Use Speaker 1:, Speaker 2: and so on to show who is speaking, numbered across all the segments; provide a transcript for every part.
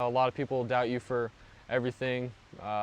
Speaker 1: a lot of people doubt you for everything,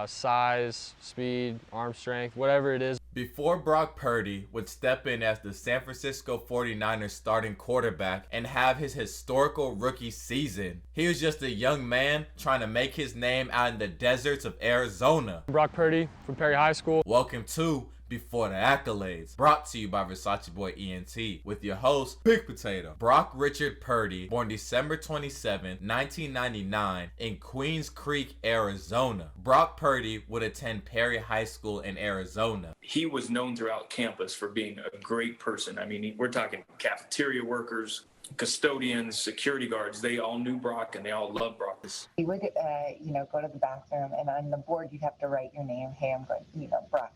Speaker 1: size, speed, arm strength, whatever it is.
Speaker 2: Before Brock Purdy would step in as the San Francisco 49ers starting quarterback and have his historical rookie season, he was just a young man trying to make his name out in the deserts of Arizona.
Speaker 1: Brock Purdy from Perry High School.
Speaker 2: Welcome to Before the Accolades, brought to you by Versace Boy ENT, with your host, Big Potato. Brock Richard Purdy, born December 27, 1999, in Queens Creek, Arizona. Brock Purdy would attend Perry High School in Arizona.
Speaker 3: He was known throughout campus for being a great person. I mean, we're talking cafeteria workers, custodians, security guards. They all knew Brock and they all loved Brock.
Speaker 4: He would, go to the bathroom, and on the board you'd have to write your name. Hey, I'm going, Brock,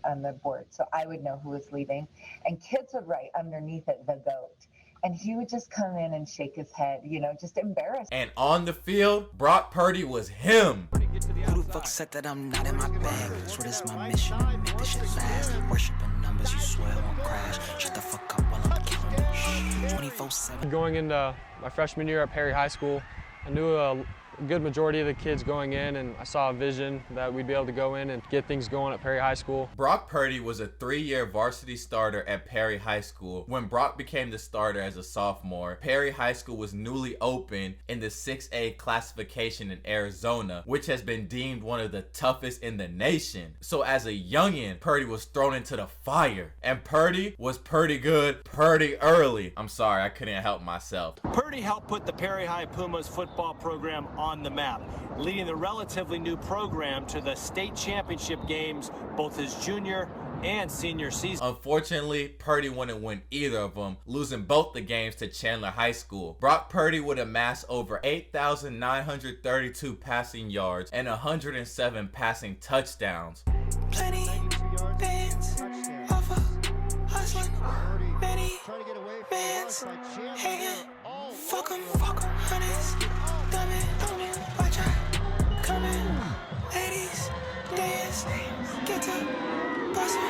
Speaker 4: on the board, so I would know who was leaving, and kids would write underneath it, the GOAT, and he would just come in and shake his head, just embarrassed.
Speaker 2: And on the field, Brock Purdy was him.
Speaker 5: Who the fuck said that I'm not in my bag? That's what is my mission, make this shit last. Worshiping numbers, you swear won't crash. Shut the fuck up while I'm counting. 24/7.
Speaker 1: Going into my freshman year at Perry High School, I knew a good majority of the kids going in, and I saw a vision that we'd be able to go in and get things going at Perry High School.
Speaker 2: Brock Purdy was a 3-year varsity starter at Perry High School. When Brock became the starter as a sophomore, Perry High School was newly opened in the 6A classification in Arizona, which has been deemed one of the toughest in the nation. So as a youngin', Purdy was thrown into the fire, and Purdy was pretty good, pretty early. I'm sorry, I couldn't help myself.
Speaker 6: Purdy helped put the Perry High Pumas football program on the map, leading the relatively new program to the state championship games both his junior and senior season.
Speaker 2: Unfortunately, Purdy wouldn't win either of them, losing both the games to Chandler High School. Brock Purdy would amass over 8,932 passing yards and 107 passing touchdowns.
Speaker 5: Plenty bands off of hustling, many bands hanging. Fuck 'em, honeys, dummy, watch out, coming, ladies, dance, get to bustin'.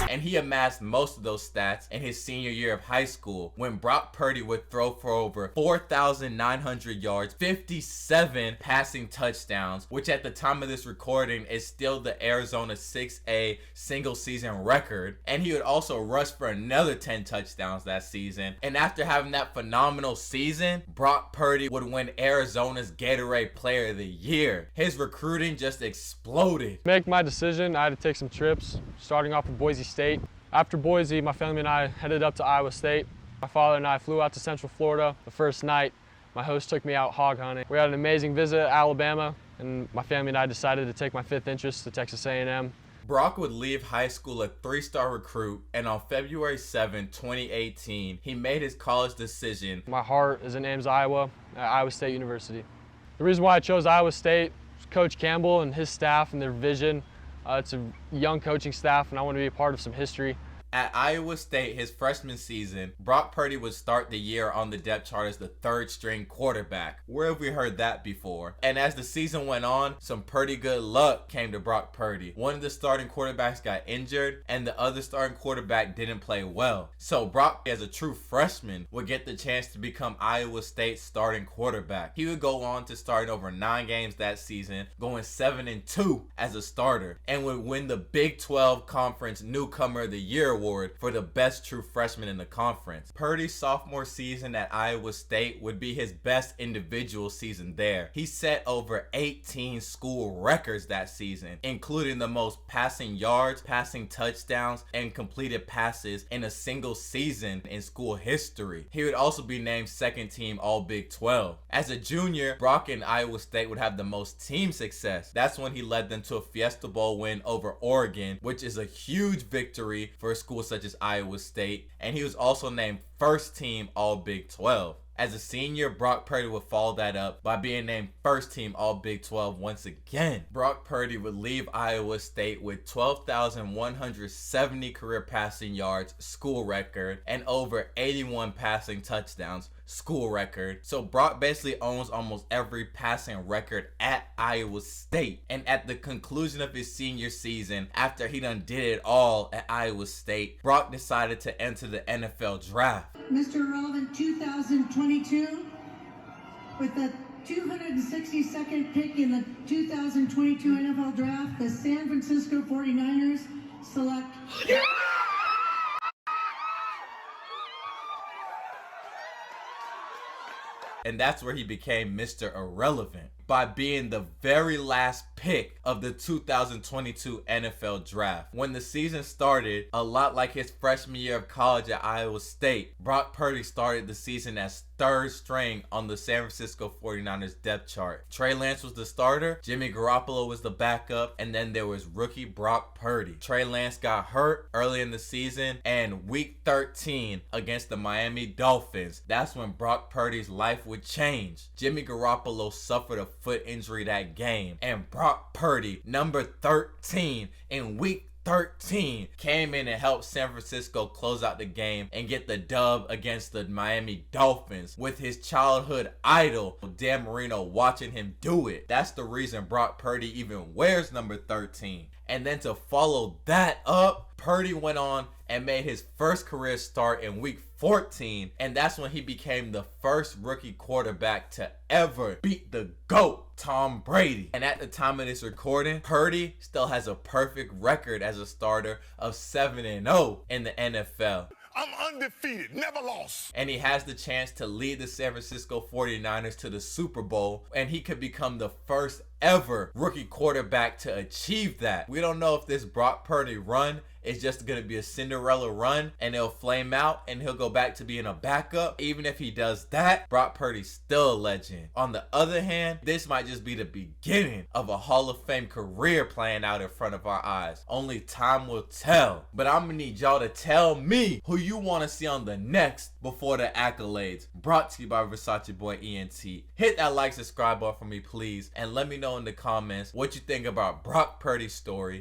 Speaker 2: And he amassed most of those stats in his senior year of high school, when Brock Purdy would throw for over 4,900 yards, 57 passing touchdowns, which at the time of this recording is still the Arizona 6A single season record. And he would also rush for another 10 touchdowns that season. And after having that phenomenal season, Brock Purdy would win Arizona's Gatorade Player of the Year. His recruiting just exploded.
Speaker 1: To make my decision, I had to take some trips, starting off with Boise State. After Boise, my family and I headed up to Iowa State. My father and I flew out to Central Florida. The first night, my host took me out hog hunting. We had an amazing visit at Alabama, and my family and I decided to take my fifth interest to Texas A&M.
Speaker 2: Brock would leave high school a 3-star recruit, and on February 7, 2018, he made his college decision.
Speaker 1: My heart is in Ames, Iowa, at Iowa State University. The reason why I chose Iowa State was Coach Campbell and his staff and their vision. It's a young coaching staff, and I want to be a part of some history.
Speaker 2: At Iowa State, his freshman season, Brock Purdy would start the year on the depth chart as the 3rd-string quarterback. Where have we heard that before? And as the season went on, some pretty good luck came to Brock Purdy. One of the starting quarterbacks got injured, and the other starting quarterback didn't play well. So Brock, as a true freshman, would get the chance to become Iowa State's starting quarterback. He would go on to start over 9 games that season, going 7-2 as a starter, and would win the Big 12 Conference Newcomer of the Year award for the best true freshman in the conference. Purdy's sophomore season at Iowa State would be his best individual season there. He set over 18 school records that season, including the most passing yards, passing touchdowns, and completed passes in a single season in school history. He would also be named 2nd team All Big 12. As a junior, Brock and Iowa State would have the most team success. That's when he led them to a Fiesta Bowl win over Oregon, which is a huge victory for a school such as Iowa State, and he was also named 1st team All Big 12. As a senior, Brock Purdy would follow that up by being named 1st team All Big 12 once again. Brock Purdy would leave Iowa State with 12,170 career passing yards, school record, and over 81 passing touchdowns, school record. So Brock basically owns almost every passing record at Iowa State. And at the conclusion of his senior season, after he done did it all at Iowa State, Brock decided to enter the NFL draft.
Speaker 7: Mr. Irrelevant 2022 with the 262nd pick in the 2022 NFL Draft, the San Francisco 49ers select...
Speaker 2: And that's where he became Mr. Irrelevant, by being the very last pick of the 2022 NFL Draft. When the season started, a lot like his freshman year of college at Iowa State, Brock Purdy started the season as third string on the San Francisco 49ers depth chart. Trey Lance was the starter, Jimmy Garoppolo was the backup, and then there was rookie Brock Purdy. Trey Lance got hurt early in the season, and week 13 against the Miami Dolphins, that's when Brock Purdy's life would change. Jimmy Garoppolo suffered a foot injury that game, and Brock Purdy, number 13 in week 13, came in and helped San Francisco close out the game and get the dub against the Miami Dolphins with his childhood idol, Dan Marino, watching him do it. That's the reason Brock Purdy even wears number 13. And then to follow that up, Purdy went on and made his first career start in week 14, and that's when he became the first rookie quarterback to ever beat the GOAT, Tom Brady. And at the time of this recording, Purdy still has a perfect record as a starter of 7-0 in the NFL.
Speaker 8: I'm undefeated, never lost.
Speaker 2: And he has the chance to lead the San Francisco 49ers to the Super Bowl, and he could become the first ever rookie quarterback to achieve that. We don't know if this Brock Purdy run is just going to be a Cinderella run and it'll flame out and he'll go back to being a backup. Even if he does that, Brock Purdy's still a legend. On the other hand, this might just be the beginning of a Hall of Fame career playing out in front of our eyes. Only time will tell. But I'm going to need y'all to tell me who you want to see on the next Before the Accolades. Brought to you by Versace Boy ENT. Hit that like, subscribe button for me, please. And let me know in the comments what you think about Brock Purdy's story.